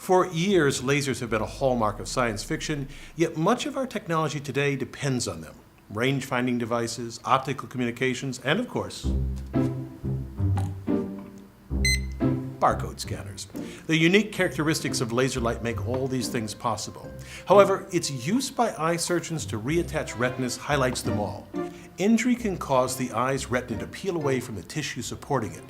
For years, lasers have been a hallmark of science fiction, yet much of our technology today depends on them. Range-finding devices, optical communications, and of course, barcode scanners. The unique characteristics of laser light make all these things possible. However, its use by eye surgeons to reattach retinas highlights them all. Injury can cause the eye's retina to peel away from the tissue supporting it.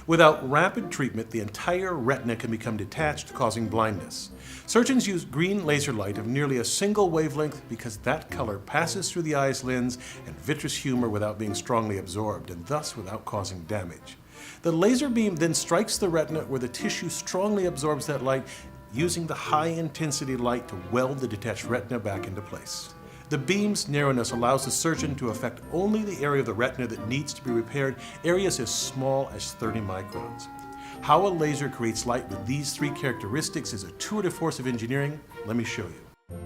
Without rapid treatment, the entire retina can become detached, causing blindness. Surgeons use green laser light of nearly a single wavelength because that color passes through the eye's lens and vitreous humor without being strongly absorbed, and thus without causing damage. The laser beam then strikes the retina where the tissue strongly absorbs that light, using the high-intensity light to weld the detached retina back into place. The beam's narrowness allows the surgeon to affect only the area of the retina that needs to be repaired, areas as small as 30 microns. How a laser creates light with these three characteristics is a tour de force of engineering. Let me show you.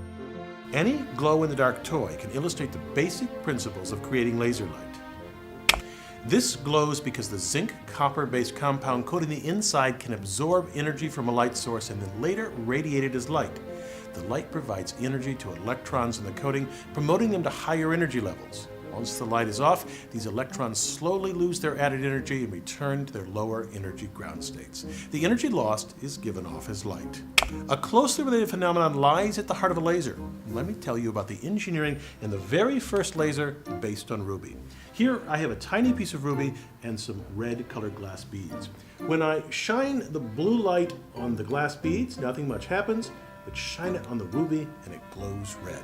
Any glow-in-the-dark toy can illustrate the basic principles of creating laser light. This glows because the zinc copper-based compound coating the inside can absorb energy from a light source and then later radiate it as light. The light provides energy to electrons in the coating, promoting them to higher energy levels. Once the light is off, these electrons slowly lose their added energy and return to their lower energy ground states. The energy lost is given off as light. A closely related phenomenon lies at the heart of a laser. Let me tell you about the engineering in the very first laser based on ruby. Here I have a tiny piece of ruby and some red colored glass beads. When I shine the blue light on the glass beads, nothing much happens, but shine it on the ruby and it glows red.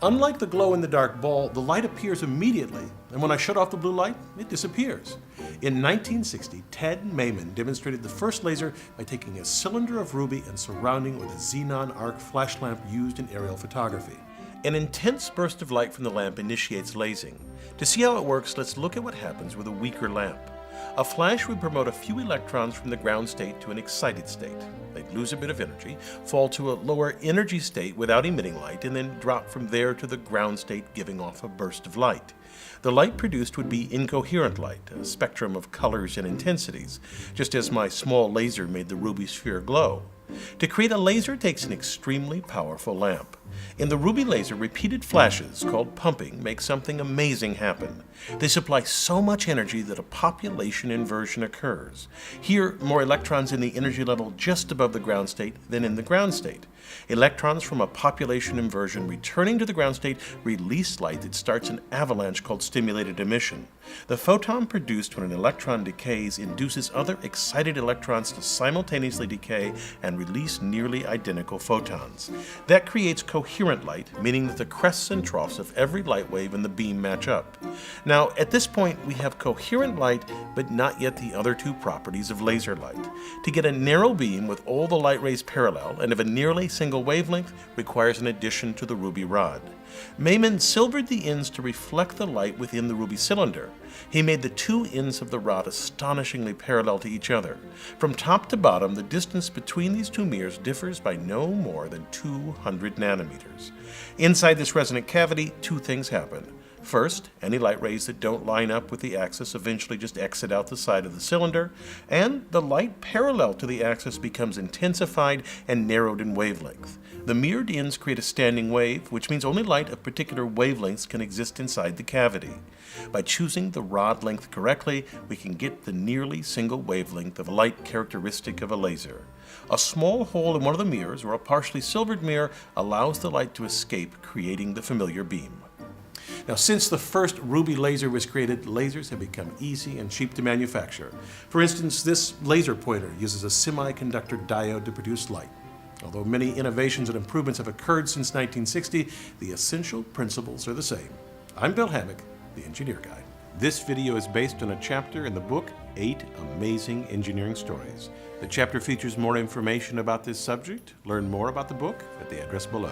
Unlike the glow-in-the-dark ball, the light appears immediately, and when I shut off the blue light, it disappears. In 1960, Ted Mayman demonstrated the first laser by taking a cylinder of ruby and surrounding it with a xenon arc flash lamp used in aerial photography. An intense burst of light from the lamp initiates lasing. To see how it works, let's look at what happens with a weaker lamp. A flash would promote a few electrons from the ground state to an excited state. They'd lose a bit of energy, fall to a lower energy state without emitting light, and then drop from there to the ground state, giving off a burst of light. The light produced would be incoherent light, a spectrum of colors and intensities, just as my small laser made the ruby sphere glow. To create a laser takes an extremely powerful lamp. In the ruby laser, repeated flashes, called pumping, make something amazing happen. They supply so much energy that a population inversion occurs. Here, more electrons in the energy level just above the ground state than in the ground state. Electrons from a population inversion returning to the ground state release light that starts an avalanche called stimulated emission. The photon produced when an electron decays induces other excited electrons to simultaneously decay and release nearly identical photons. That creates coherent light, meaning that the crests and troughs of every light wave in the beam match up. Now, at this point, we have coherent light, but not yet the other two properties of laser light. To get a narrow beam with all the light rays parallel and of a nearly single wavelength requires an addition to the ruby rod. Mayman silvered the ends to reflect the light within the ruby cylinder. He made the two ends of the rod astonishingly parallel to each other. From top to bottom, the distance between these two mirrors differs by no more than 200 nanometers. Inside this resonant cavity, two things happen. First, any light rays that don't line up with the axis eventually just exit out the side of the cylinder, and the light parallel to the axis becomes intensified and narrowed in wavelength. The mirrored ends create a standing wave, which means only light of particular wavelengths can exist inside the cavity. By choosing the rod length correctly, we can get the nearly single wavelength of light characteristic of a laser. A small hole in one of the mirrors, or a partially silvered mirror, allows the light to escape, creating the familiar beam. Now, since the first ruby laser was created, lasers have become easy and cheap to manufacture. For instance, this laser pointer uses a semiconductor diode to produce light. Although many innovations and improvements have occurred since 1960, the essential principles are the same. I'm Bill Hammack, the Engineer Guy. This video is based on a chapter in the book, 8 Amazing Engineering Stories. The chapter features more information about this subject. Learn more about the book at the address below.